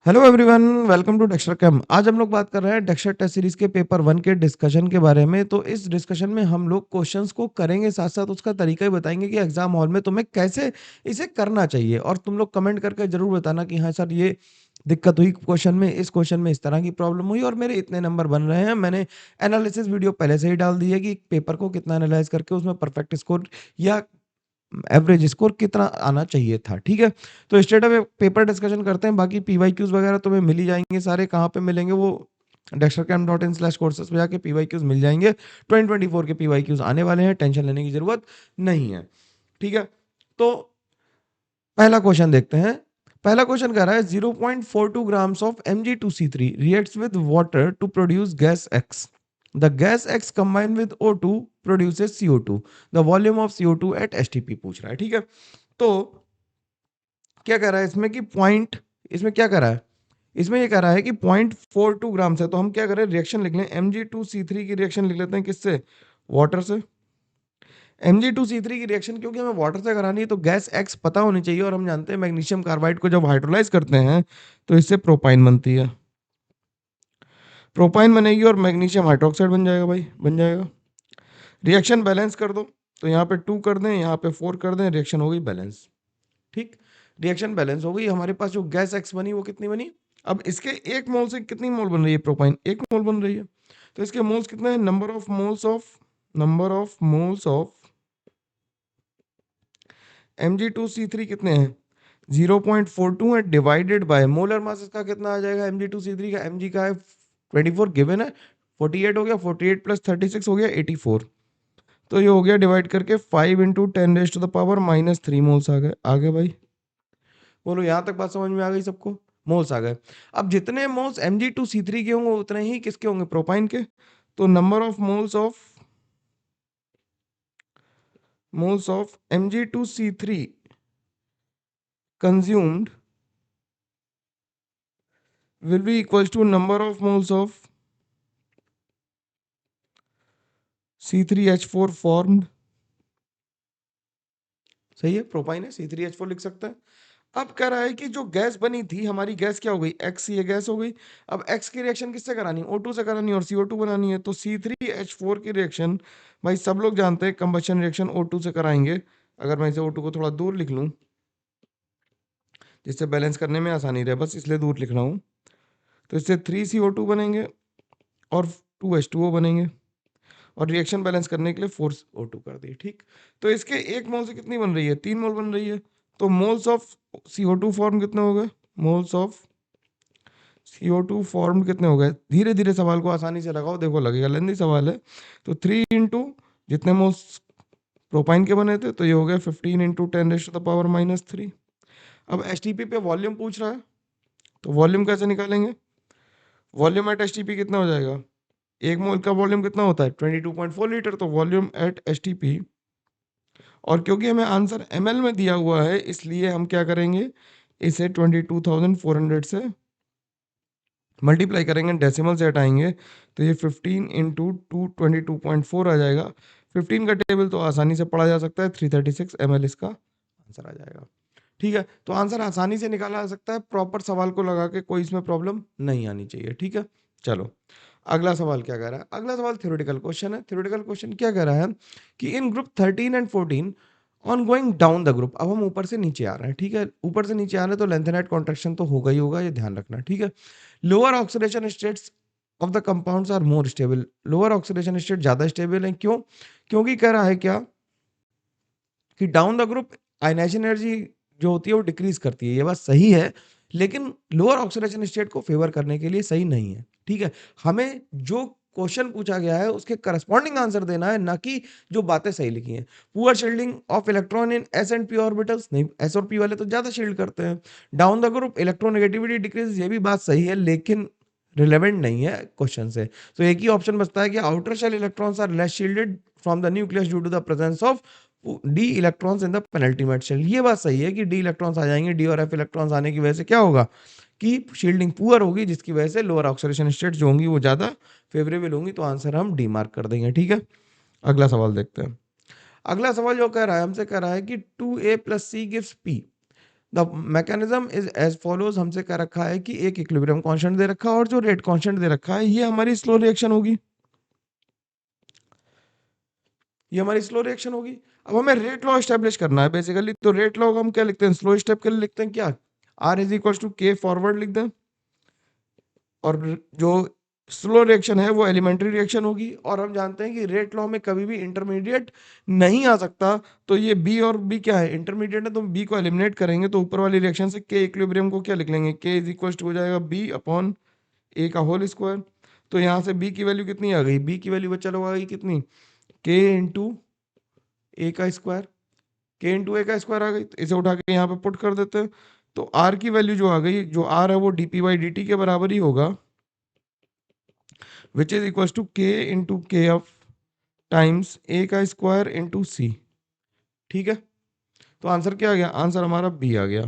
Hello everyone, welcome to Dexter cam. आज हम लोग बात कर रहे हैं डेक्स्टर टेस्ट सीरीज के पेपर 1 के डिस्कशन के बारे में। तो इस डिस्कशन में हम लोग क्वेश्चंस को करेंगे, साथ साथ उसका तरीका ही बताएंगे कि एग्जाम हॉल में तुम्हें कैसे इसे करना चाहिए। और तुम लोग कमेंट करके जरूर बताना कि हाँ सर, ये दिक्कत हुई क्वेश्चन में, इस क्वेश्चन में इस तरह की प्रॉब्लम हुई और मेरे इतने नंबर बन रहे हैं। मैंने एनालिसिस वीडियो पहले से ही डाल दी है कि पेपर को कितना एनालाइज करके उसमें परफेक्ट स्कोर या एवरेज स्कोर कितना आना चाहिए था। ठीक है, तो स्टेट ऑफ पेपर डिस्कशन करते हैं। बाकी पीवाईक्यूज वगैरह तुम्हें मिल ही जाएंगे सारे। कहाँ पे मिलेंगे वो dextercam.in/courses पे जाके पीवाईक्यूज मिल जाएंगे। 2024 के पीवाईक्यूज आने वाले हैं, टेंशन लेने की जरूरत नहीं है। ठीक है, तो पहला क्वेश्चन देखते हैं। पहला क्वेश्चन कह रहा है 0.42 grams of Mg2C3 reacts with water to produce gas X. The gas X combined with O2 produces CO2. The volume of CO2 at STP पूछ रहा है। ठीक है, तो क्या कह रहा है इसमें कि पॉइंट, इसमें क्या कह रहा है, इसमें ये कह रहा है कि 0.42 ग्राम से, तो हम क्या करें, रिएक्शन लिख लें। Mg2C3 की रिएक्शन लिख लेते हैं, किससे, वाटर से। Mg2C3 की रिएक्शन क्योंकि हमें वाटर से करानी है तो गैस X पता होनी चाहिए, और हम जानते हैं मैग्नीशियम कार्बाइड को जब हाइड्रोलाइज करते हैं तो इससे प्रोपाइन बनती है। प्रोपाइन बनेगी और मैग्नीशियम हाइड्रोक्साइड बन जाएगा भाई, बन जाएगा। रिएक्शन बैलेंस कर दो, तो यहाँ पे 2 कर दें, यहाँ पे 4 कर दें, रिएक्शन हो गई बैलेंस। ठीक, रिएक्शन बैलेंस हो गई। हमारे पास जो गैस एक्स बनी वो कितनी बनी। अब इसके एक मोल से कितनी मोल बन रही है, प्रोपाइन 1 मोल बन रही है। तो इसके मोल्स कितने हैं, number of moles of Mg2C3 कितने हैं, 0.42 है, डिवाइडेड बाय मोलर मास इसका कितना आ जाएगा Mg2C3 का। Mg का है 24 गिवन है, 48 हो गया, 48 प्लस 36 हो गया 84। तो ये हो गया डिवाइड करके 5 × 10⁻³ मोल्स आ गए। भाई बोलो, यहां तक बात समझ में आ गई सबको, मोल्स आ गए। अब जितने मोल्स Mg2C3 के होंगे उतने ही किसके होंगे, प्रोपाइन के। तो number of moles of Mg2C3 consumed will be equals to number of moles of C3H4 formed। सही है, प्रोपाइन है, C3H4 लिख सकता है। अब कह रहा है कि जो गैस बनी थी, हमारी गैस क्या हो गई, एक्स, ये गैस हो गई। अब एक्स की रिएक्शन किससे करानी, O2 से करानी और CO2 बनानी है। तो C3H4 की रिएक्शन, भाई सब लोग जानते हैं कंबशन रिएक्शन O2 से कराएंगे। अगर मैं इसे O2 को थोड़ा दूर लिख लूं जिससे बैलेंस करने में आसानी रहे, बस इसलिए दूर लिख रहा हूं। तो इससे 3CO2 बनेंगे और 2H2O बनेंगे, और रिएक्शन बैलेंस करने के लिए 4O2 कर दी। ठीक, तो इसके एक मोल से कितनी बन रही है, 3 मोल बन रही है। तो मोल्स ऑफ CO2 फॉर्म कितने हो गए, मोल्स ऑफ CO2 फॉर्म कितने हो गए। धीरे धीरे सवाल को आसानी से लगाओ, देखो लगेगा लेंदी सवाल है। तो 3 इंटू जितने मोल्स प्रोपाइन के बने थे, तो ये हो गया 15 × 10⁻³ अब STP पे वॉल्यूम पूछ रहा है, तो वॉल्यूम कैसे निकालेंगे। वॉल्यूम एट STP कितना हो जाएगा, 1 मोल का वॉल्यूम कितना होता है 22.4 लीटर। तो वॉल्यूम एट STP, और क्योंकि हमें आंसर ml में दिया हुआ है इसलिए हम क्या करेंगे, इसे 22,400 से मल्टीप्लाई करेंगे, डेसिमल से हटाएंगे, तो ये 15 × 22.4 आ जाएगा। 15 का टेबल तो आसानी से पढ़ा जा सकता है, 336 ml इसका आंसर आ जाएगा। ठीक है, तो आंसर आसानी से निकाला जा सकता है, प्रॉपर सवाल को लगा के, कोई इसमें प्रॉब्लम नहीं आनी चाहिए। ठीक है, चलो अगला सवाल क्या कह रहा है। अगला सवाल थ्योरेटिकल क्वेश्चन है। थ्योरेटिकल क्वेश्चन क्या कह रहा है कि in group 13 and 14 on going down the group. अब हम ऊपर से नीचे आ रहे हैं। ठीक है, ऊपर से नीचे आ रहे हैं तो लेंथेनाइट कॉन्ट्रैक्शन तो होगा ही होगा, ये ध्यान रखना। ठीक है, lower oxidation states of the compounds are more stable. Lower oxidation state ज्यादा स्टेबल है, क्यों, क्योंकि कह रहा है क्या कि down the group ionization energy जो होती है वो डिक्रीज करती है। ये बात सही है, लेकिन लोअर ऑक्सीडेशन स्टेट को फेवर करने के लिए सही नहीं है। ठीक है, हमें जो क्वेश्चन पूछा गया है उसके करस्पॉन्डिंग आंसर देना है, ना कि जो बातें सही लिखी हैं। Poor shielding of electron in S and P orbitals, नहीं, एस और पी वाले तो ज्यादा शील्ड करते हैं। Down the group electronegativity decrease, ये भी बात सही है, लेकिन रिलेवेंट नहीं है क्वेश्चन से। तो एक ही ऑप्शन बचता है कि outer shell electrons are less shielded from the nucleus due to the presence of d electrons in the penultimate shell. ये बात सही है कि डी इलेक्ट्रॉन्स आ जाएंगे, डी और एफ इलेक्ट्रॉन्स आने की वजह से क्या होगा कि शील्डिंग पुअर होगी, जिसकी वजह से लोअर ऑक्सीडेशन स्टेट जो होंगी वो ज्यादा फेवरेबल होंगी। तो आंसर हम डी मार्क कर देंगे। ठीक है, अगला सवाल देखते हैं। अगला सवाल जो कह रहा है, हमसे कह रहा है कि 2a + c gives p। The mechanism is as follows, हमसे कह रखा है कि एक इक्विलिब्रियम कांस्टेंट दे रखा है और जो रेट कांस्टेंट दे रखा है ये हमारी स्लो रिएक्शन होगी, ये हमारी स्लो रिएक्शन होगी। अब हमें रेट लॉ एस्टेब्लिश करना है बेसिकली, तो रेट लॉ हम क्या लिखते हैं, स्लो स्टेप के लिए लिखते हैं क्या, आर इज इक्वल टू के फॉरवर्ड लिख दें, और जो स्लो रिएक्शन है वो एलिमेंट्री रिएक्शन होगी, और हम जानते हैं कि रेट लॉ में कभी भी इंटरमीडिएट नहीं आ सकता, तो ये बी और बी क्या है, इंटरमीडिएट है, तो बी को एलिमिनेट करेंगे तो ऊपर वाली रिएक्शन से के इक्विलिब्रियम को क्या लिख लेंगे, के इज इक्वल टू हो जाएगा बी अपॉन ए का होल स्क्वायर। तो यहाँ से बी की वैल्यू कितनी आ गई, बी की वैल्यू बच्चा लोग आ गई कितनी, के इंटू ए का स्क्वायर, के इंटू ए का स्क्वायर आ गई, तो इसे उठा के यहाँ पे पुट कर देते हैं, तो आर की वैल्यू जो आ गई, जो आर है वो D P by D T के बराबर ही होगा, विच इज इक्वल टू के इंटू के एफ टाइम्स ए का स्क्वायर इंटू सी। ठीक है, तो आंसर क्या आ गया, आंसर हमारा बी आ गया।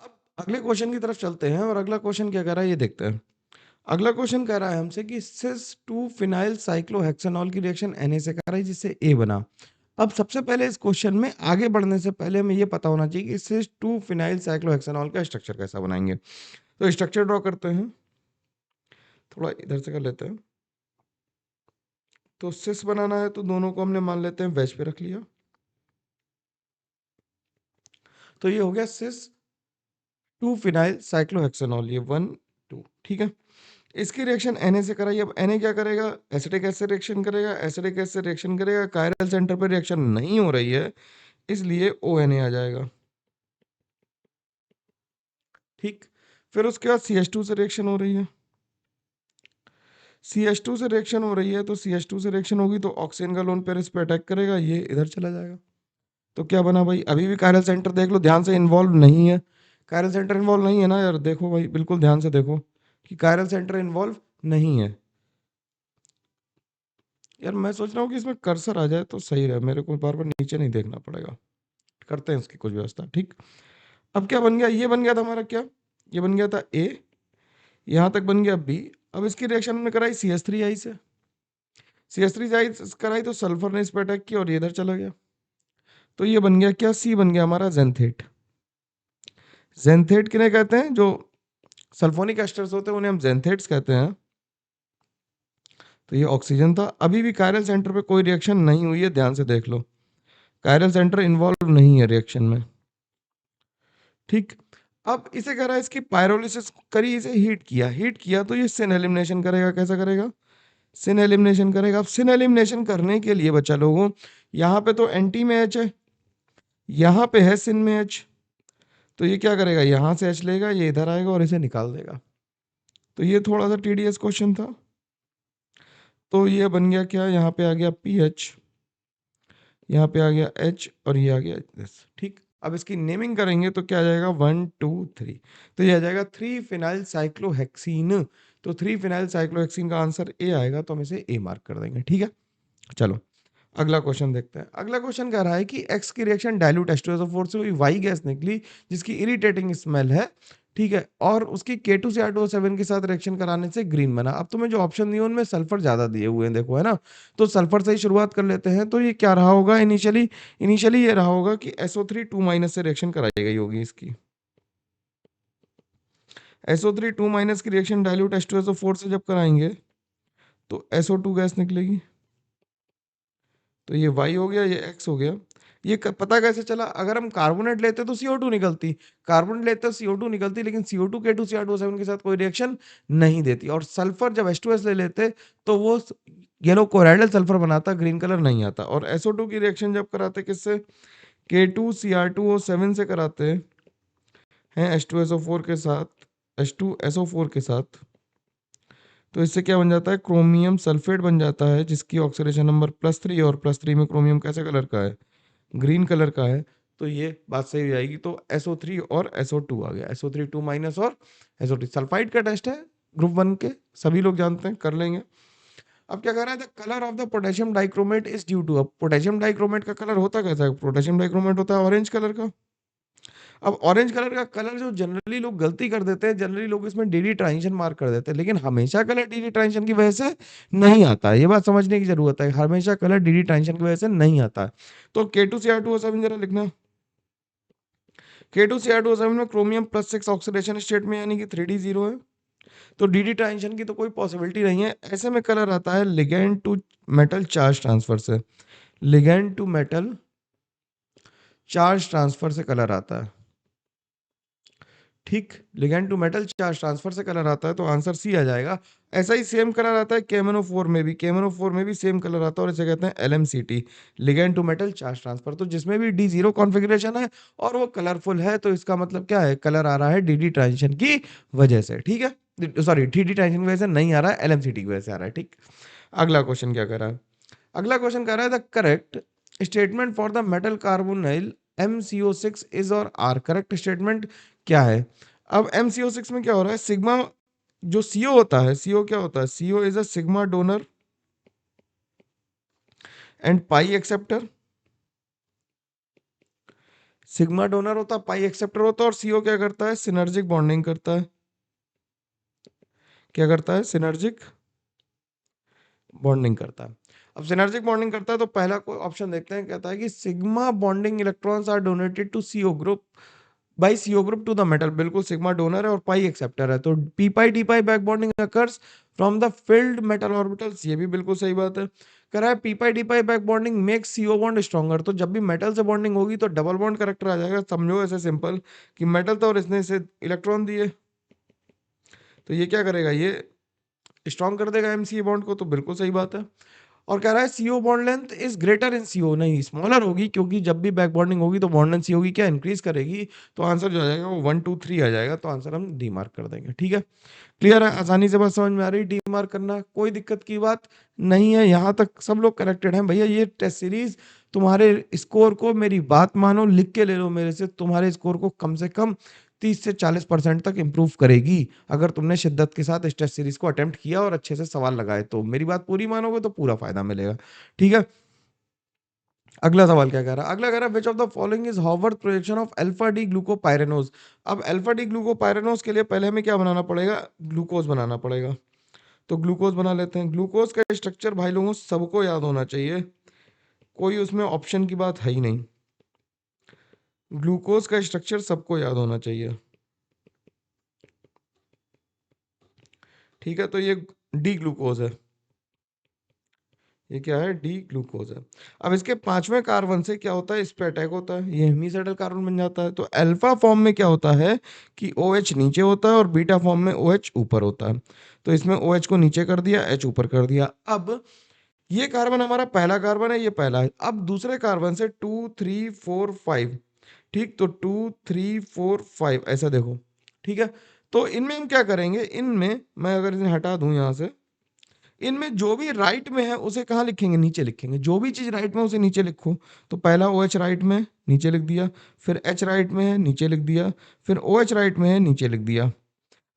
अब अगले क्वेश्चन की तरफ चलते हैं, और अगला क्वेश्चन क्या कह रहा है ये देखते हैं। अगला क्वेश्चन कह रहा है हमसे कि सिस 2 फिनाइल साइक्लोहेक्सेनॉल की रिएक्शन Na से कर रही है जिससे A बना। अब सबसे पहले इस क्वेश्चन में आगे बढ़ने से पहले हमें ये पता होना चाहिए कि सिस 2 फिनाइल साइक्लोहेक्सेनॉल का स्ट्रक्चर कैसा बनाएंगे। तो स्ट्रक्चर ड्रॉ करते हैं, थोड़ा इधर से कर लेते हैं। तो सिस बनाना है तो दोनों को हमने मान लेते हैं वेज पे रख लिया, तो ये हो गया सिस 2 फिनाइल साइक्लोहेक्सेनॉल, ये 1 2, ठीक है। इसकी रिएक्शन Na से कराई, अब Na क्या करेगा, एसिटिक एसिड से रिएक्शन करेगा, एसिडिक एसिड से रिएक्शन करेगा, कायरल सेंटर पर रिएक्शन नहीं हो रही है इसलिए ONA आ जाएगा, ठीक। फिर उसके बाद CH2 से रिएक्शन हो रही है, CH2 से रिएक्शन हो रही है, तो CH2 से रिएक्शन होगी तो ऑक्सीजन का लोन पेयर इस पर अटैक करेगा, ये इधर चला जाएगा। तो क्या बना भाई, अभी भी कायरल सेंटर देख लो ध्यान से, इन्वॉल्व नहीं है, कायरल सेंटर इन्वॉल्व नहीं है ना यार, देखो भाई बिल्कुल ध्यान से देखो कि कायरल सेंटर इन्वॉल्व नहीं है। यार मैं सोच रहा हूँ कि इसमें कर्सर आ जाए तो सही रहे, मेरे को बार बार नीचे नहीं देखना पड़ेगा, करते हैं इसकी कुछ व्यवस्था, ठीक। अब क्या बन गया, ये बन गया था हमारा क्या, ये बन गया था ए, यहाँ तक बन गया बी। अब इसकी रिएक्शन हमने कराई CH3 आई से, CH3 आई कराई तो सल्फर ने इस पर अटैक किया और ये इधर चला गया, तो ये बन गया क्या, सी बन गया हमारा जेंथेट। जेंथेट किन्हें कहते हैं, जो सल्फोनिक एस्टर्स होते हैं उन्हें हम जेंथेट्स कहते हैं। तो ये ऑक्सीजन था, अभी भी कायरल सेंटर पे कोई रिएक्शन नहीं हुई है, ध्यान से देख लो, कायरल सेंटर इन्वॉल्व नहीं है रिएक्शन में, ठीक। अब इसे कह रहा है इसकी पायरोलिसिस करी, इसे हीट किया तो ये सिन एलिमिनेशन करेगा, कैसा करेगा, सिन एलिमिनेशन करेगा। अब सिन एलिमिनेशन करने के लिए बच्चा लोगों, यहाँ पे तो एंटी में एच है, यहाँ पे है सिन में एच, तो ये क्या करेगा, यहाँ से एच लेगा, ये इधर आएगा और इसे निकाल देगा। तो ये थोड़ा सा टीडीएस क्वेश्चन था, तो ये बन गया क्या, यहाँ पे आ गया PH, यहाँ पे आ गया H और ये आ गया this, ठीक। अब इसकी नेमिंग करेंगे तो क्या आ जाएगा, 1 2 3, तो ये आ जाएगा 3 फिनाइल साइक्लोहेक्सीन। तो 3 फिनाइल साइक्लोहेक्सीन का आंसर ए आएगा, तो हम इसे ए मार्क कर देंगे, ठीक है। चलो अगला क्वेश्चन देखते हैं। अगला क्वेश्चन कह रहा है कि एक्स की रिएक्शन डाइल्यूट H2SO4 से हुई, वाई गैस निकली जिसकी इरिटेटिंग स्मेल है, ठीक है, और उसकी K2CR2O7 के साथ रिएक्शन कराने से ग्रीन बना। अब तुम्हें जो ऑप्शन दिए उनमें सल्फर ज्यादा दिए हुए हैं, देखो है ना, तो सल्फर से ही शुरुआत कर लेते हैं। तो ये क्या रहा होगा, इनिशियली ये रहा होगा कि SO3 2- से रिएक्शन कराई गई होगी इसकी, SO3 2- की रिएक्शन डाइल्यूट H2SO4 से जब कराएंगे तो SO2 गैस निकलेगी, तो ये y हो गया, ये x हो गया। ये पता कैसे चला, अगर हम कार्बोनेट लेते तो CO2 निकलती, कार्बोनेट लेते तो CO2 निकलती, लेकिन CO2 K2CR2O7 के साथ कोई रिएक्शन नहीं देती। और सल्फर जब H2S ले लेते तो वो येलो कोराइडल सल्फर बनाता, ग्रीन कलर नहीं आता। और SO2 की रिएक्शन जब कराते किससे, K2CR2O7 से कराते हैं H2SO4 के साथ, H2SO4 के साथ, तो इससे क्या बन जाता है, क्रोमियम सल्फेट बन जाता है, जिसकी ऑक्सीडेशन नंबर +3, और +3 में क्रोमियम कैसे कलर का है, ग्रीन कलर का है। तो ये बात सही हो जाएगी, तो SO3 और SO2 आ गया, SO3 2- और SO3 सल्फाइड का टेस्ट है, ग्रुप 1 के सभी लोग जानते हैं, कर लेंगे। अब क्या कह रहा है, the colour of the potassium dichromate is due to, अब पोटेशियम डाइक्रोमेट का कलर होता कैसा है, पोटेशियम डाइक्रोमेट होता है ऑरेंज कलर का। अब ऑरेंज कलर का कलर जो जनरली लोग गलती कर देते हैं, जनरली लोग इसमें DD ट्रांजिशन मार्क कर देते हैं, लेकिन हमेशा कलर DD ट्रांजिशन की वजह से नहीं आता है, ये बात समझने की जरूरत है, हमेशा कलर DD ट्रांजिशन की वजह से नहीं आता है। तो K2CR2O7 जरा लिखना, K2Cr2O7 में क्रोमियम +6 ऑक्सीडेशन स्टेट में, यानी कि 3D 0 है। तो डी ट्रांजिशन की तो कोई पॉसिबिलिटी नहीं है। ऐसे में कलर आता है ligand to metal charge transfer से, ligand to metal charge transfer से कलर आता है। ठीक, ligand to metal charge transfer से कलर आता है, तो आंसर सी आ जाएगा। ऐसा ही सेम कलर आता है KMnO4 में भी, KMnO4 में भी सेम कलर आता है, और इसे कहते हैं LMCT, ligand to metal charge transfer. तो जिसमें भी D0 कॉन्फ़िगरेशन है और वो कलरफुल है, तो इसका मतलब क्या है, कलर आ रहा है DD ट्रांजिशन की वजह से। ठीक है, सॉरी, DD ट्रांजिशन की वजह से नहीं आ रहा है, LMCT की वजह से आ रहा है। ठीक, अगला क्वेश्चन क्या कर रहा है, अगला क्वेश्चन कह रहा है the correct statement for the metal carbonyl MCO6 is और आर, करेक्ट स्टेटमेंट क्या है। अब MCO6 में क्या हो रहा है, सिग्मा, जो CO होता है, CO क्या होता है, CO is a sigma donor and pi acceptor. Sigma donor होता है, पाई एक्सेप्टर होता है, और CO क्या करता है, सिनर्जिक बॉन्डिंग करता है। क्या करता है, सिनर्जिक बॉन्डिंग करता है। अब सिनर्जिक बॉन्डिंग करता है, तो पहला कोई ऑप्शन देखते हैं, कहता है कि sigma bonding electrons are donated to CO group by CO group to the metal. बिल्कुल, सिग्मा डोनर है और पाई एक्सेप्टर है, तो p pi d pi back bonding occurs from the filled metal orbitals. ये भी बिल्कुल सही बात है। कह रहा है p pi d pi back bonding makes CO bond stronger, तो जब भी मेटल से बॉन्डिंग होगी तो डबल बॉन्ड करेक्टर आ जाएगा। समझो ऐसे सिंपल कि मेटल था और इसने इसे इलेक्ट्रॉन दिए, तो ये क्या करेगा, ये स्ट्रॉन्ग कर देगा MCA बॉन्ड को, तो बिल्कुल सही बात है। और कह रहा है CO bond length is greater in CO, नहीं, स्मॉलर होगी, क्योंकि जब भी बैक बॉन्डिंग होगी तो बॉन्ड लेंथ CO की क्या इंक्रीज करेगी, तो आंसर जो आ जाएगा वो 1 2 3 आ जाएगा, तो आंसर हम डी मार्क कर देंगे। ठीक है, क्लियर है, आसानी से बात समझ में आ रही, डी मार्क करना कोई दिक्कत की बात नहीं है। यहाँ तक सब लोग कनेक्टेड हैं भैया। ये टेस्ट सीरीज तुम्हारे स्कोर को, मेरी बात मानो, लिख के ले लो मेरे से, तुम्हारे स्कोर को कम से कम 30 से 40% तक इंप्रूव करेगी, अगर तुमने शिद्दत के साथ इस टेस्ट सीरीज को अटेम्प्ट किया और अच्छे से सवाल लगाए, तो मेरी बात पूरी मानोगे तो पूरा फायदा मिलेगा। ठीक है, अगला सवाल क्या कह रहा है, अगला कह रहा है which of the following is Howarth projection of alpha D glucopyranose. अब अल्फा डी ग्लूकोपाइरेनोज के लिए पहले हमें क्या बनाना पड़ेगा, ग्लूकोज बनाना पड़ेगा। तो ग्लूकोज बना लेते हैं। ग्लूकोज का स्ट्रक्चर भाई लोगों सबको याद होना चाहिए, कोई उसमें ऑप्शन की बात है ही नहीं। ग्लूकोज का स्ट्रक्चर सबको याद होना चाहिए। ठीक है, तो ये डी ग्लूकोज है, ये क्या है, डी ग्लूकोज है। अब इसके पांचवें कार्बन से क्या होता है, इस पे अटैक होता है, ये हेमीसाइडल कार्बन बन जाता है। तो अल्फा फॉर्म में क्या होता है कि OH नीचे होता है और बीटा फॉर्म में OH ऊपर होता है। तो इसमें OH को नीचे कर दिया, H ऊपर कर दिया। अब ये कार्बन हमारा पहला कार्बन है, ये पहला है। अब दूसरे कार्बन से 2 3 4 5, ठीक, तो 2 3 4 5 ऐसा देखो। ठीक है, तो इनमें हम क्या करेंगे, इनमें मैं अगर इन्हें हटा दूं यहां से, इनमें जो भी राइट में है उसे कहाँ लिखेंगे, नीचे लिखेंगे। जो भी चीज राइट में उसे नीचे लिखो। तो पहला OH राइट में, नीचे लिख दिया। फिर H राइट में है, नीचे लिख दिया। फिर OH राइट में है, नीचे लिख दिया।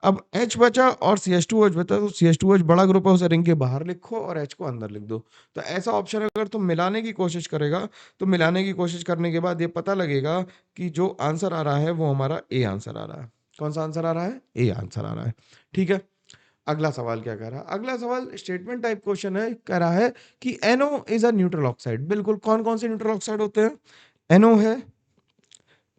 अब H बचा और CH2OH बचा, तो CH2OH बड़ा ग्रुप है, उसे रिंग के बाहर लिखो और H को अंदर लिख दो। तो ऐसा ऑप्शन अगर तुम मिलाने की कोशिश करेगा, तो मिलाने की कोशिश करने के बाद ये पता लगेगा कि जो आंसर आ रहा है वो हमारा ए आंसर आ रहा है। कौन सा आंसर आ रहा है, ए आंसर आ रहा है। ठीक है, अगला सवाल क्या कह रहा है, अगला सवाल स्टेटमेंट टाइप क्वेश्चन है। कह रहा है कि NO is a neutral oxide. बिल्कुल, कौन कौन से न्यूट्रल ऑक्साइड होते हैं, NO है,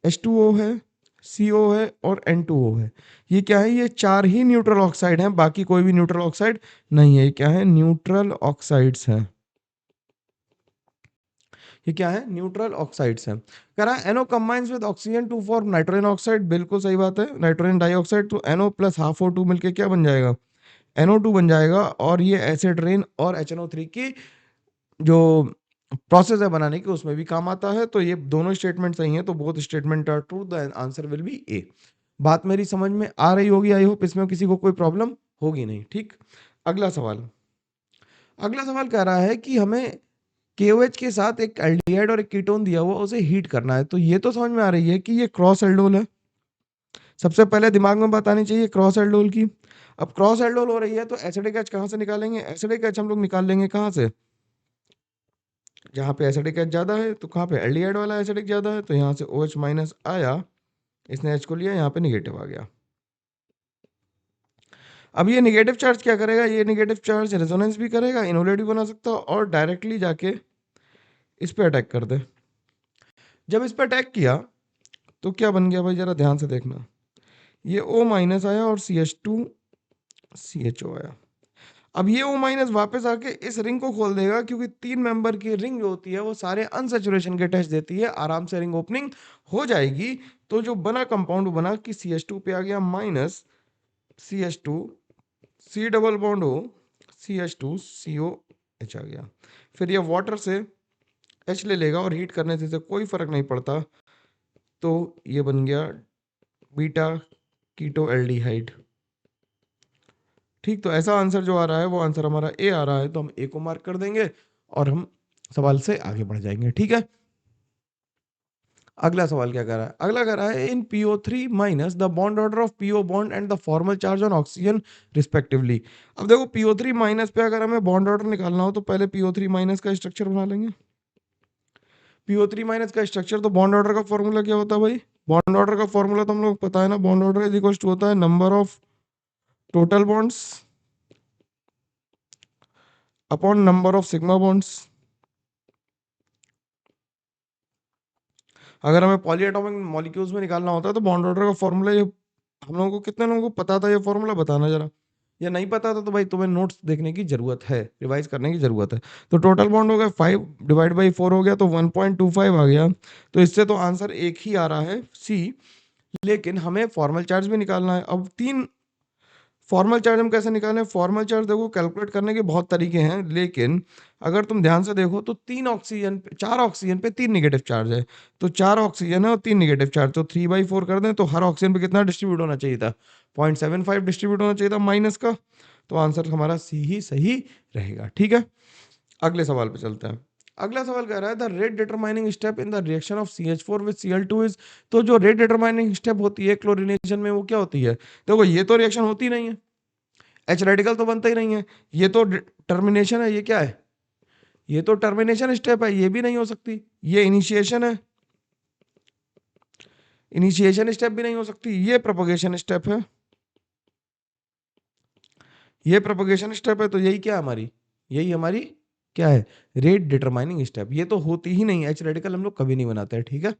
H2O है, CO है और N2O है। ये क्या है, ये चार ही न्यूट्रल ऑक्साइड हैं, बाकी कोई भी न्यूट्रल ऑक्साइड नहीं है। ये क्या है, न्यूट्रल ऑक्साइड्स हैं। ये क्या है, न्यूट्रल ऑक्साइड्स हैं। कह रहा है NO combines with oxygen to form nitrogen oxide. बिल्कुल सही बात है, नाइट्रोजन डाइऑक्साइड। तो NO प्लस हाफ O2 मिलके क्या बन जाएगा, NO2 बन जाएगा। और ये एसिड रेन और HNO3 की जो प्रोसेस है बनाने की, उसमें भी काम आता है। तो ये दोनों स्टेटमेंट सही हैं, तो both statement are true, the answer will be A. बात मेरी समझ में आ रही होगी, आई होप इसमें किसी को कोई प्रॉब्लम होगी नहीं। ठीक, अगला सवाल, अगला सवाल कह रहा है कि हमें KOH के साथ एक एल्डिहाइड और एक कीटोन दिया हुआ, उसे हीट करना है। तो ये तो समझ में आ रही है कि ये क्रॉस एल्डोल है। सबसे पहले दिमाग में बात आनी चाहिए क्रॉस एल्डोल की। अब क्रॉस एल्डोल हो रही है, तो एसिडिक एच कहाँ से निकालेंगे, एसिडिक एच हम लोग निकाल लेंगे कहाँ से, जहाँ पे एसिडिक एच ज्यादा है, तो कहाँ पे एल्डिहाइड वाला एसिडिक ज्यादा है, तो यहाँ से OH माइनस आया, इसने H को लिया, यहाँ पे निगेटिव आ गया। अब ये निगेटिव चार्ज क्या करेगा, ये निगेटिव चार्ज रेजोनेंस भी करेगा, इनोलेट भी बना सकता है, और डायरेक्टली जाके इस पे अटैक कर दे। जब इस पे अटैक किया, तो क्या बन गया भाई, जरा ध्यान से देखना, ये O माइनस आया और CH2 CHO आया। अब ये O माइनस वापस आके इस रिंग को खोल देगा, क्योंकि 3 मेंबर की रिंग जो होती है वो सारे अनसैचुरेशन के टेस्ट देती है, आराम से रिंग ओपनिंग हो जाएगी। तो जो बना कंपाउंड बना कि CH2 पे आ गया minus CH2 C double bond O CH2 COH आ गया। फिर ये वाटर से H ले लेगा और हीट करने से इसे कोई फर्क नहीं पड़ता, तो ये बन गया बीटा कीटो एल्डिहाइड। ठीक, तो ऐसा आंसर जो आ रहा है वो आंसर हमारा ए आ रहा है, तो हम ए को मार्क कर देंगे और हम सवाल से आगे बढ़ जाएंगे। ठीक है, अगला सवाल क्या कर रहा है, अगला कर रहा है इन PO3 minus the bond order of PO bond and the formal charge on oxygen respectively. अब देखो PO3 माइनस पे अगर हमें बॉन्ड ऑर्डर निकालना हो तो पहले PO3 माइनस का स्ट्रक्चर बना लेंगे। PO3 माइनस का स्ट्रक्चर, तो बॉन्ड ऑर्डर का फॉर्मूला क्या होता है भाई, बॉन्ड ऑर्डर का फॉर्मूला तो हम लोग पता है ना, bond order is equal to होता है number of total bonds upon number of sigma bonds. अगर हमें पॉलीएटॉमिक मॉलिक्यूल्स में निकालना होता है तो बॉन्ड ऑर्डर का फॉर्मूला, ये हम लोगों को कितने लोगों को पता था ये फॉर्मूला, बताना जरा, या नहीं पता था तो भाई तुम्हें नोट्स देखने की जरूरत है, रिवाइज करने की जरूरत है। तो टोटल बॉन्ड हो गया 5 डिवाइड बाई 4 हो गया, तो 1.25 आ गया। तो इससे तो आंसर एक ही आ रहा है सी, लेकिन हमें फॉर्मल चार्ज भी निकालना है। अब 3 फॉर्मल चार्ज हम कैसे निकालें, फॉर्मल चार्ज देखो कैलकुलेट करने के बहुत तरीके हैं, लेकिन अगर तुम ध्यान से देखो तो 4 ऑक्सीजन पे 3 निगेटिव चार्ज है, तो 4 ऑक्सीजन है और 3 निगेटिव चार्ज, तो 3/4 कर दें तो हर ऑक्सीजन पे कितना डिस्ट्रीब्यूट होना चाहिए था, 0.75 डिस्ट्रीब्यूट होना चाहिए था माइनस का। तो आंसर हमारा सी ही सही रहेगा। ठीक है, अगले सवाल पे चलते हैं। अगला सवाल कह रहा है the rate determining step in the reaction of CH4 with Cl2 is. तो जो रेट डिटरमाइनिंग स्टेप होती है क्लोरीनेशन में वो क्या होती है, देखो ये तो रिएक्शन होती नहीं है, एच रेडिकल तो बनता ही नहीं है, ये तो टर्मिनेशन है, ये क्या है, ये तो टर्मिनेशन स्टेप है, ये भी नहीं हो सकती, ये इनिशिएशन है, इनिशिएशन स्टेप भी नहीं हो सकती, ये प्रोपगेशन स्टेप है, ये प्रोपगेशन स्टेप है, तो यही क्या है हमारी, यही हमारी क्या है, रेट डिटरमाइनिंग स्टेप। ये तो होती ही नहीं, एच रेडिकल हम लोग कभी नहीं बनाते हैं। ठीक है,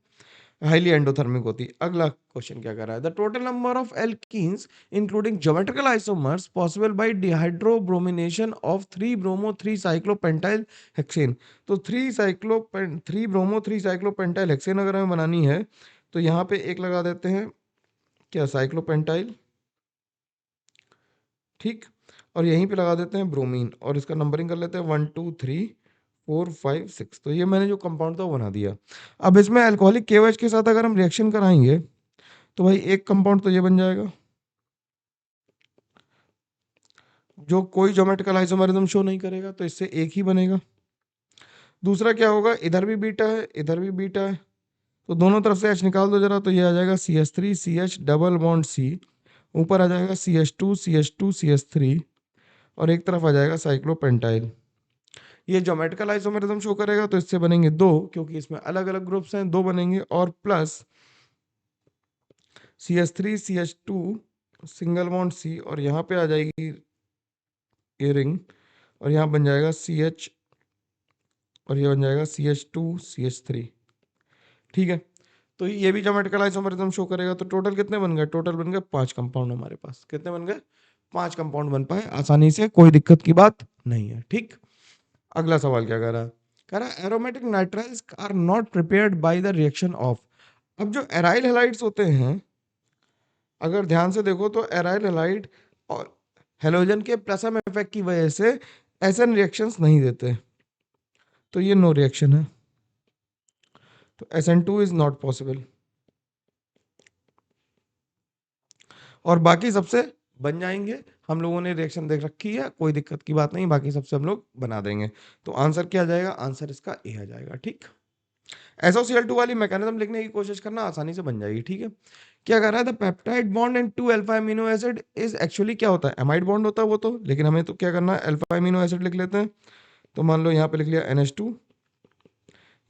हाईली एंडोथर्मिक होती। अगला क्वेश्चन क्या कर रहा है, the total number of alkenes including geometrical isomers possible by dehydrobromination of 3 bromo 3 cyclopentyl hexane. तो 3 ब्रोमो 3 साइक्लोपेंटाइल हेक्सेन अगर हमें बनानी है तो यहाँ पे एक लगा देते हैं क्या, साइक्लोपेंटाइल, ठीक, और यहीं पे लगा देते हैं ब्रोमीन, और इसका नंबरिंग कर लेते हैं 1 2 3 4 5 6। तो ये मैंने जो कंपाउंड था वो बना दिया। अब इसमें अल्कोहलिक KOH के साथ अगर हम रिएक्शन कराएंगे तो भाई एक कंपाउंड तो ये बन जाएगा जो कोई ज्योमेट्रिकल आइसोमेरिज्म शो नहीं करेगा, तो इससे एक ही बनेगा। दूसरा क्या होगा, इधर भी बीटा है इधर भी बीटा है, तो दोनों तरफ से H निकाल दो जरा, तो ये आ जाएगा CH3 CH double bond C, ऊपर आ जाएगा CH2 CH2 CH3, और एक तरफ आ जाएगा साइक्लोपेंटाइल। ये ज्योमेट्रिकल आइसोमेरिज्म शो करेगा, तो इससे बनेंगे 2, क्योंकि इसमें अलग अलग ग्रुप्स हैं, 2 बनेंगे, और plus CH3 CH2 single bond C, और यहाँ पे आ जाएगी ये रिंग, और यहाँ बन जाएगा CH, और ये बन जाएगा CH2 CH3। ठीक है, तो ये भी ज्योमेट्रिकल आइसोमेरिज्म शो करेगा। तो टोटल कितने बन गए, टोटल बन गए 5 कंपाउंड हमारे पास, कितने बन गए, 5 कंपाउंड बन पाए आसानी से, कोई दिक्कत की बात नहीं है। ठीक, अगला सवाल क्या कह रहा है aromatic nitriles are not prepared by the reaction of. अब जो एराइल हैलाइड्स होते हैं, अगर ध्यान से देखो तो एराइल हैलाइड और हेलोजन के प्लस एम इफेक्ट की वजह से एसएन रिएक्शंस नहीं देते, तो ये नो रिएक्शन है, तो SN2 इज नॉट पॉसिबल। और बाकी सबसे बन जाएंगे, हम लोगों ने रिएक्शन देख रखी है, कोई दिक्कत की बात नहीं, बाकी सबसे हम लोग बना देंगे। तो आंसर क्या आ जाएगा, आंसर इसका ए आ जाएगा। ठीक, SOCl2 वाली मैकेनिज्म लिखने की कोशिश करना, आसानी से बन जाएगी। ठीक है, क्या कर रहा है, the peptide bond and 2 alpha amino acid is actually क्या होता है, एमाइड बॉन्ड होता है वो तो, लेकिन हमें तो क्या करना है, अल्फा अमीनो एसिड लिख लेते हैं। तो मान लो यहाँ पे लिख लिया NH2,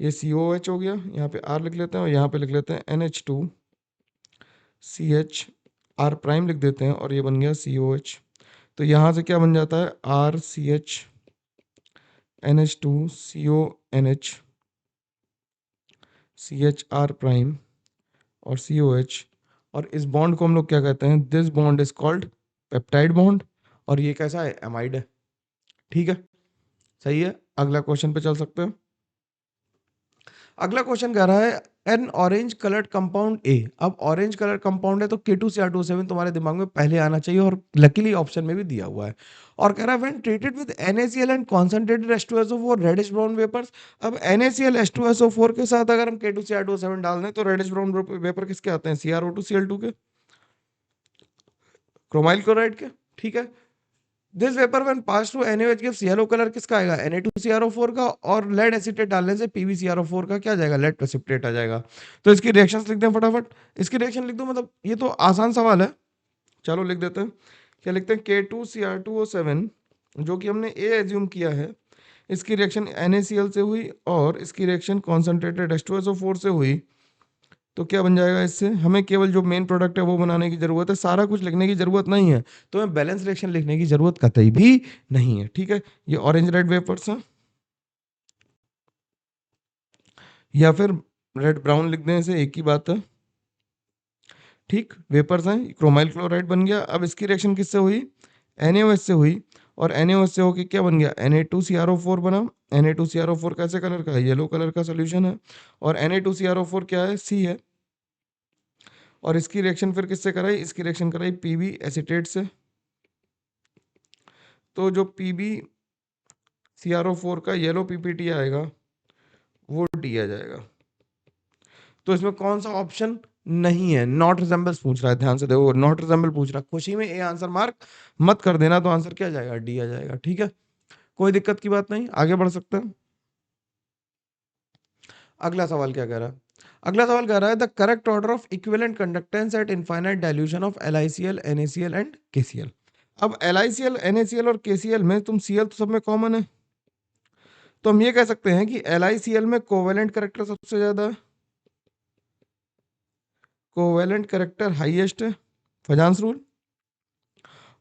ये COH हो गया, यहाँ पे R लिख लेते हैं, और यहाँ पे लिख लेते हैं NH2 CH, R प्राइम लिख देते हैं, और ये बन गया COH। तो यहाँ से क्या बन जाता है, RCH NH2 CONH CHR prime, और COH, और इस बॉन्ड को हम लोग क्या कहते हैं, this bond is called peptide bond, और ये कैसा है, एमाइड है। ठीक है, सही है। अगला क्वेश्चन पे चल सकते हैं। अगला क्वेश्चन कह रहा है N orange coloured compound A. अब ऑरेंज कलर कंपाउंड है तो K2Cr2O7 तुम्हारे दिमाग में पहले आना चाहिए, और लकीली ऑप्शन में भी दिया हुआ है। और कह रहा है when treated with NaCl and concentrated H2SO4 reddish brown vapours. अब NaCl H2SO4 के साथ अगर हम K2Cr2O7 डाल दें तो रेडिश ब्राउन वेपर किसके आते हैं, CrO2Cl2 के, क्रोमाइल क्लोराइड के। ठीक है, this vapour when pass through NaOH gives yellow colour किसका आएगा, Na2CrO4 का, और लेड एसीटेट डालने से PbCrO4 का क्या आ जाएगा, लेड प्रेसिपिटेट आ जाएगा। तो इसकी रिएक्शंस लिख दें फटाफट। इसकी रिएक्शन लिख दो, मतलब ये तो आसान सवाल है, चलो लिख देते हैं। क्या लिखते हैं, K2Cr2O7 जो कि हमने A एज्यूम किया है, इसकी रिएक्शन NaCl से हुई और इसकी रिएक्शन कॉन्सेंट्रेटेड H2SO4 से हुई, तो क्या बन जाएगा, इससे हमें केवल जो मेन प्रोडक्ट है वो बनाने की जरूरत है, सारा कुछ लिखने की जरूरत नहीं है। तो हमें बैलेंस रिएक्शन लिखने की जरूरत कतई भी नहीं है। ठीक है, ये ऑरेंज रेड वेपर्स हैं, या फिर रेड ब्राउन लिख दें, इसे एक ही बात है। ठीक, वेपर्स हैं, क्रोमाइल क्लोराइड बन गया। अब इसकी रिएक्शन किससे हुई, NaOH से हुई, और NaOH से होके क्या बन गया, Na2CrO4 बना। Na2CrO4 कैसे कलर का है, येलो कलर का सोल्यूशन है, और Na2CrO4 क्या है, C है। और इसकी रिएक्शन फिर किससे कराई, इसकी रिएक्शन कराई Pb एसीटेट से। तो जो PbCrO4 का येलो PPT आएगा वो D आ जाएगा। तो इसमें कौन सा ऑप्शन नहीं है, नॉट रिजेंबल्स पूछ रहा है, ध्यान से देखो, नॉट रिजेंबल पूछ रहा है, खुशी में ए आंसर मार्क मत कर देना, तो आंसर क्या जाएगा, डी आ जाएगा। ठीक है, कोई दिक्कत की बात नहीं, आगे बढ़ सकते हैं। अगला सवाल क्या कह रहा है, अगला सवाल कह रहा है the correct order of equivalent conductance eight infinite dilution of LiCl NaCl and KCl। अब LiCl NaCl और KCl में तुम Cl तो सब में कॉमन है, तो हम ये कह सकते हैं कि LiCl में कोवेलेंट करेक्टर सबसे ज्यादा है, कोवेलेंट करेक्टर हाईएस्ट है, फजांस रूल।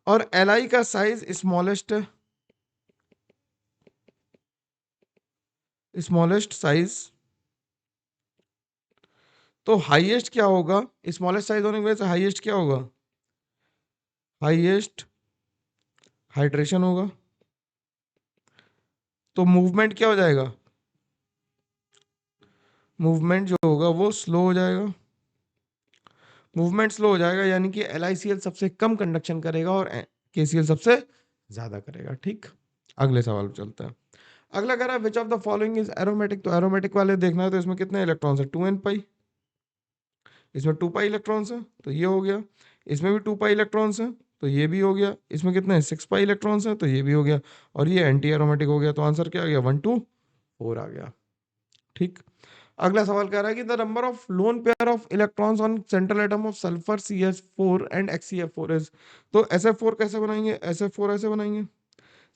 और Li का साइज स्मॉलेस्ट है, स्मॉलेस्ट साइज। तो हाईएस्ट क्या होगा, स्मॉलेस्ट साइज होने की वजह से हाईएस्ट क्या होगा, हाईएस्ट हाइड्रेशन होगा। तो मूवमेंट क्या हो जाएगा, मूवमेंट जो होगा वो स्लो हो जाएगा, मूवमेंट स्लो हो जाएगा, यानी कि LiCl सबसे कम कंडक्शन करेगा और KCl सबसे ज्यादा करेगा। ठीक, अगले सवाल पे चलते हैं। अगला कह रहा है which of the following is aromatic. तो एरोमेटिक वाले देखना है तो इसमें कितने इलेक्ट्रॉन्स है, 2n पाई, इसमें 2 पाई इलेक्ट्रॉन्स है, तो ये हो गया। इसमें भी 2 पाई इलेक्ट्रॉन्स है, तो ये भी हो गया। इसमें कितने 6 पाई इलेक्ट्रॉन्स है, तो ये भी हो गया। और ये एंटी एरोमेटिक हो गया, तो आंसर क्या आ गया, 1 2 4 आ गया। ठीक, अगला सवाल कह रहा है कि the number of lone pair of electrons on central atom of sulphur CH4 and HCF4 is. तो SF4 कैसे बनाएंगे, SF4 ऐसे बनाएंगे,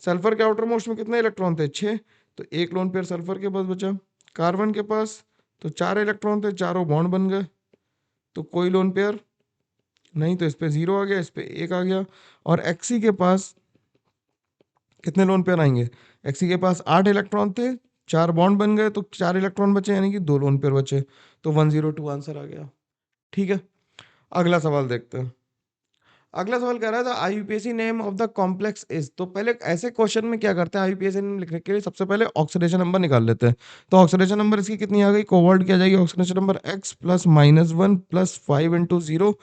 सल्फर के आउटर मोस्ट में कितने इलेक्ट्रॉन थे, 6, तो एक लोन पेयर सल्फर के पास बचा। कार्बन के पास तो 4 इलेक्ट्रॉन थे, चारों बॉन्ड बन गए, तो कोई लोन पेयर नहीं, तो इस पे 0 आ गया, इस पे 1 आ गया। और Xc के पास कितने लोन पेयर आएंगे, Xc के पास 8 इलेक्ट्रॉन थे, 4 बॉन्ड बन गए, तो 4 इलेक्ट्रॉन बचे, यानी कि 2 लोन पेयर बचे, तो 102 आंसर आ गया। ठीक है, अगला सवाल देखते हैं। अगला सवाल कह रहा था IUPAC name of the complex is. तो पहले ऐसे क्वेश्चन में क्या करते हैं, IUPAC नेम लिखने के लिए सबसे पहले ऑक्सीडेशन नंबर निकाल लेते हैं। तो ऑक्सीडेशन नंबर इसकी कितनी आ गई, कोवर्ट की आ जाएगी oxidation number X plus -1 plus 5 into 0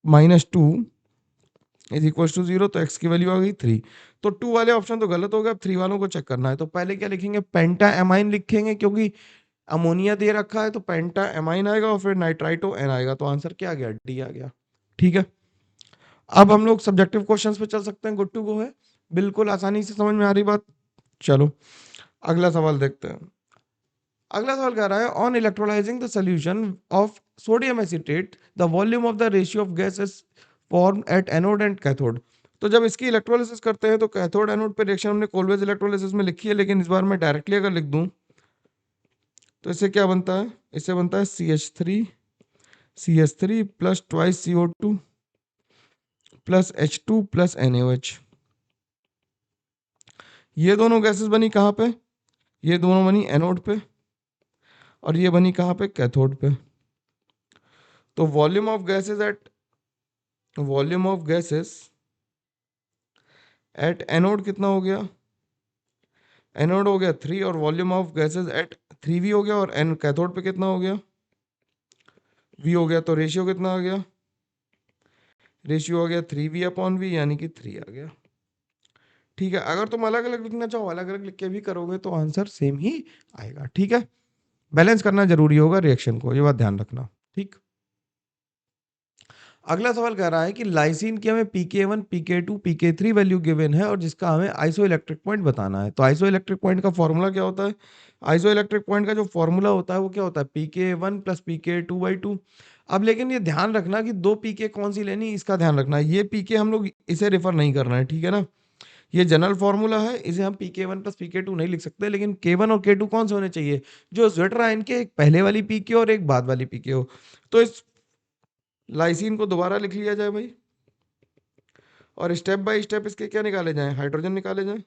-2 is equal to 0, तो X की वैल्यू आ गई 3। तो 2 वाले ऑप्शन तो गलत हो गए, अब 3 वालों को चेक करना है। तो पहले क्या लिखेंगे, पेंटा एमाइन लिखेंगे, क्योंकि अमोनिया दे रखा है, तो पेंटा एमाइन आएगा, और फिर नाइट्राइटो एन आएगा, तो आंसर क्या आ गया, डी आ गया। ठीक है, अब हम लोग सब्जेक्टिव क्वेश्चंस पे चल सकते हैं, गुड टू गो है, बिल्कुल आसानी से समझ में आ रही बात। चलो अगला सवाल देखते हैं। अगला सवाल कह रहा है on electrolysing the solution of sodium acetate the volume of the ratio of gas is form at anode and cathode. तो जब इसकी इलेक्ट्रोलिसिस करते हैं तो कैथोड एनोड पे रिएक्शन हमने कोलवेज इलेक्ट्रोलिसिस में लिखी है, लेकिन इस बार मैं डायरेक्टली अगर लिख दूं तो इससे क्या बनता है, इससे बनता है CH3 plus twice CO2 plus H2 plus NaOH। ये दोनों गैसेस बनी कहाँ पे, ये दोनों बनी एनोड पे, और ये बनी कहाँ पे, कैथोड पे। तो volume of gases at anode कितना हो गया, एनोड हो गया 3 और volume of gases at 3v हो गया और एन कैथोड पे कितना हो गया v हो गया। तो रेशियो कितना आ गया, रेशियो आ गया 3v/v यानी कि 3 आ गया। ठीक है, अगर तुम अलग अलग लिखना चाहो अलग अलग लिख के भी करोगे तो आंसर सेम ही आएगा। ठीक है, बैलेंस करना जरूरी होगा रिएक्शन को, ये बात ध्यान रखना। ठीक, अगला सवाल कह रहा है कि लाइसिन की हमें pK1 pK2 pK3 value given है और जिसका हमें आइसो इलेक्ट्रिक पॉइंट बताना है। तो आइसो इलेक्ट्रिक पॉइंट का फॉर्मूला क्या होता है, आइसो इलेक्ट्रिक पॉइंट का जो फॉर्मूला होता है वो क्या होता है, pK1 प्लस pK2/2। अब लेकिन ये ध्यान रखना कि दो pK कौन सी लेनी, इसका ध्यान रखना। ये pK हम लोग इसे रेफर नहीं करना है, ठीक है ना, ये जनरल फॉर्मूला है, इसे हम pK1 प्लस pK2 नहीं लिख सकते, लेकिन K1 और K2 कौन से होने चाहिए, जो ज्वेटर आयन के एक पहले वाली pK और एक बाद वाली pK हो। तो इस लाइसिन को दोबारा लिख लिया जाए भाई, और स्टेप बाय स्टेप इसके क्या निकाले जाएं, हाइड्रोजन निकाले जाएं।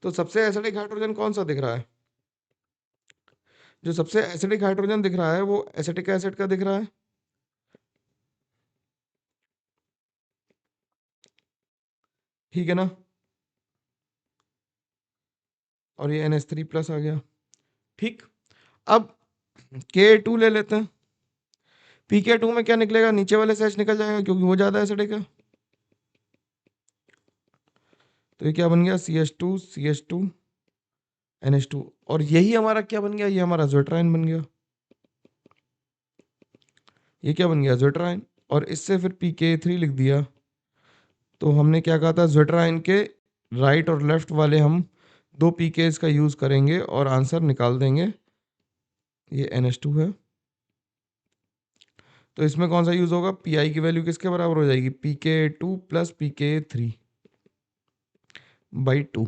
तो सबसे एसिडिक हाइड्रोजन कौन सा दिख रहा है, जो सबसे एसिडिक हाइड्रोजन दिख रहा है वो एसिटिक एसिड का दिख रहा है, ठीक है ना, और ये NH3 प्लस आ गया। ठीक, अब K2 ले लेते हैं, pK2 में क्या निकलेगा, नीचे वाले से H निकल जाएगा क्योंकि वो ज्यादा एसिडिक है। तो ये क्या बन गया, CH2 NH2, और यही हमारा क्या बन गया, ये हमारा ज्वेटराइन बन गया, ये क्या बन गया ज्वेटराइन। और इससे फिर pK3 लिख दिया। तो हमने क्या कहा था, ज्वेटराइन के राइट और लेफ्ट वाले हम दो pKs का यूज करेंगे और आंसर निकाल देंगे। ये NH2 है, तो इसमें कौन सा यूज होगा, Pi की वैल्यू किसके बराबर हो जाएगी, pK2 प्लस pK3/2।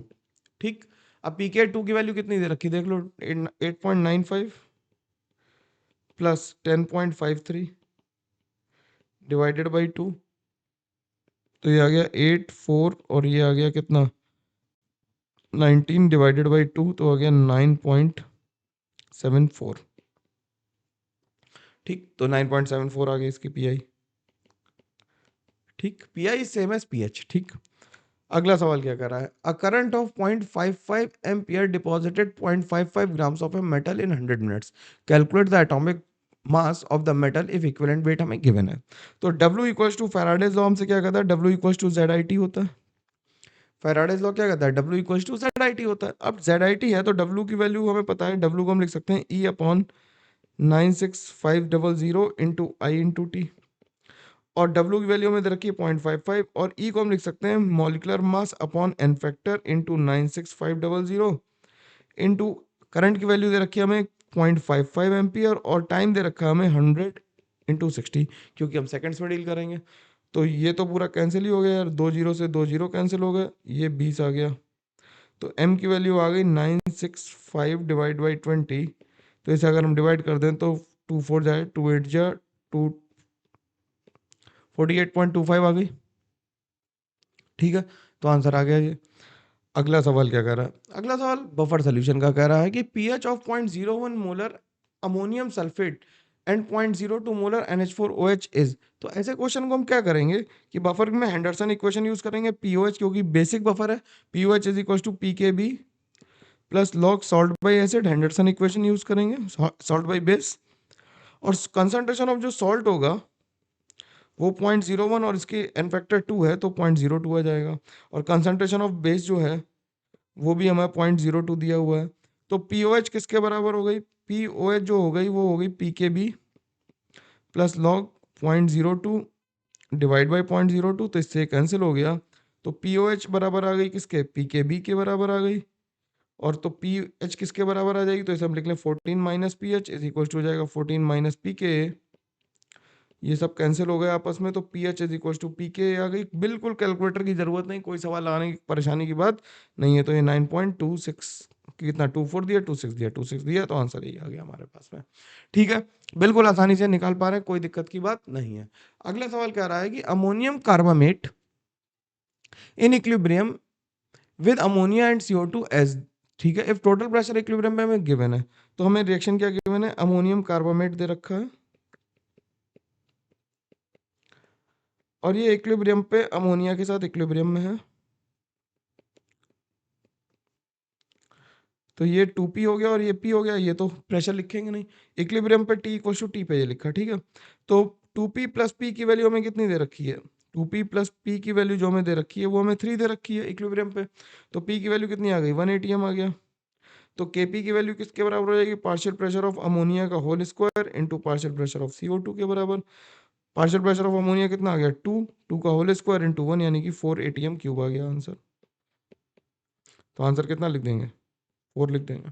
ठीक, अब pK2 की वैल्यू कितनी दे रखी देख लो, 8.95 प्लस 10.53 डिवाइडेड बाई 2, तो ये आ गया 8 4 और ये आ गया कितना 19 डिवाइडेड बाई 2, तो आ गया 9.74। ठीक, तो 9.74 आ गई इसकी Pi। ठीक, Pi सेम एज pH। ठीक, अगला सवाल क्या कर रहा है, a current of 0.55 ampere deposited 0.55 grams of a metal in 100 minutes, calculate the atomic mass of the metal if equivalent weight हमें गिवन है। तो W equals to Faraday's law हमसे क्या कहता है, W इक्वल्स टू ZIT होता है। Faraday's law क्या कहता है, W इक्वल्स टू ZIT होता है। अब ZIT है तो W की वैल्यू हमें पता है, W को हम लिख सकते हैं E/96500 इंटू I/T, और W की वैल्यू हमें दे रखी है 0.55, और E को हम लिख सकते हैं molecular mass upon n factor into 96500 into current की वैल्यू दे रखी है हमें 0.55 एम्पियर, और टाइम दे रखा है हमें 100/60, क्योंकि हम सेकंड्स में डील करेंगे। तो ये तो पूरा कैंसिल ही हो गया यार, 2 0 से 2 0 कैंसिल हो गए, ये 20 आ गया। तो M की वैल्यू आ गई 965 डिवाइड बाई 20। तो इसे अगर हम डिवाइड कर दें तो 2 4 जाए 2 8 जा 2 48.25 आ गई। ठीक है, तो आंसर आ गया ये। अगला सवाल क्या कह रहा है, अगला सवाल बफर सोल्यूशन का कह रहा है कि pH of 0.01 molar ammonium sulphate and 0.02 molar NH4OH is. तो ऐसे क्वेश्चन को हम क्या करेंगे कि बफर में हेंडरसन इक्वेशन यूज करेंगे, POH क्योंकि बेसिक बफर है, POH is equal to PKB plus log salt by acid, Henderson equation use करेंगे, सॉल्ट बाई बेस। और कंसंट्रेशन ऑफ जो सॉल्ट होगा वो 0.01 और इसके एन फैक्टर 2 है तो 0.02 आ जाएगा, और कंसंट्रेशन ऑफ बेस जो है वो भी हमें 0.02 दिया हुआ है। तो POH किसके बराबर हो गई, POH जो हो गई वो हो गई PKB plus log 0.02 divide by 0.02, तो इससे कैंसिल हो गया। तो POH बराबर आ गई किसके, PKB के बराबर आ गई, और तो PH किसके बराबर आ जाएगी, तो इसे हम लिख लें 14 minus PH is equal to हो जाएगा 14 माइनस PK। ये सब कैंसिल हो गया आपस में, तो PH is equal to PK आ गई। बिल्कुल कैलकुलेटर की जरूरत नहीं, कोई सवाल आने की परेशानी की बात नहीं है। तो ये 9.26 कितना 24 दिया 26 दिया तो आंसर यही आ गया हमारे पास में। ठीक है, बिल्कुल आसानी से निकाल पा रहे हैं, कोई दिक्कत की बात नहीं है। अगला सवाल कह रहा है कि ammonium carbamate in equilibrium with ammonia and CO2 as. ठीक है, इफ टोटल प्रेशर इक्विलिब्रियम में हमें गिवन है, तो हमें रिएक्शन क्या गिवन है, अमोनियम कार्बामेट दे रखा है और ये इक्विलिब्रियम पे अमोनिया के साथ इक्विलिब्रियम में है। तो ये 2p हो गया और ये p हो गया, ये तो प्रेशर लिखेंगे नहीं। इक्विलिब्रियम पे t इक्वल्स टू टी पे ये लिखा, ठीक है। तो 2p प्लस p की वैल्यू हमें कितनी दे रखी है? 2p प्लस p की वैल्यू जो हमें दे रखी है वो हमें 3 दे रखी है इक्विलिब्रियम पे। तो p की वैल्यू कितनी आ गई? 1 atm आ गया। तो kp की वैल्यू किसके बराबर हो जाएगी? पार्शियल प्रेशर ऑफ अमोनिया का whole square into partial pressure of CO2 के बराबर। पार्शियल प्रेशर ऑफ अमोनिया कितना आ गया? 2, 2 का होल स्क्वायर इनटू 1 यानी कि 4 atm क्यूब आ गया आंसर। तो आंसर कितना लिख देंगे? 4 लिख देंगे,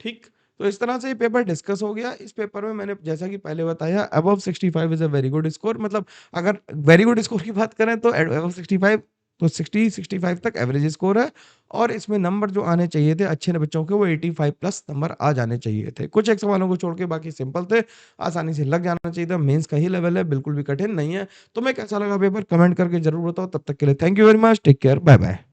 ठीक। तो इस तरह से ये पेपर डिस्कस हो गया। इस पेपर में मैंने जैसा कि पहले बताया, above 65 is a very good score. मतलब अगर वेरी गुड स्कोर की बात करें तो अबव 65, तो 60 65 तक एवरेज स्कोर है। और इसमें नंबर जो आने चाहिए थे अच्छे बच्चों के, वो 85 प्लस नंबर आ जाने चाहिए थे। कुछ एक सवालों को छोड़ के बाकी सिंपल थे, आसानी से लग जाना चाहिए था। मेंस का ही लेवल है, बिल्कुल भी कठिन नहीं है। तो मैं कैसा लगा पेपर कमेंट करके जरूर बताओ। तब तक के लिए thank you very much, take care, bye bye.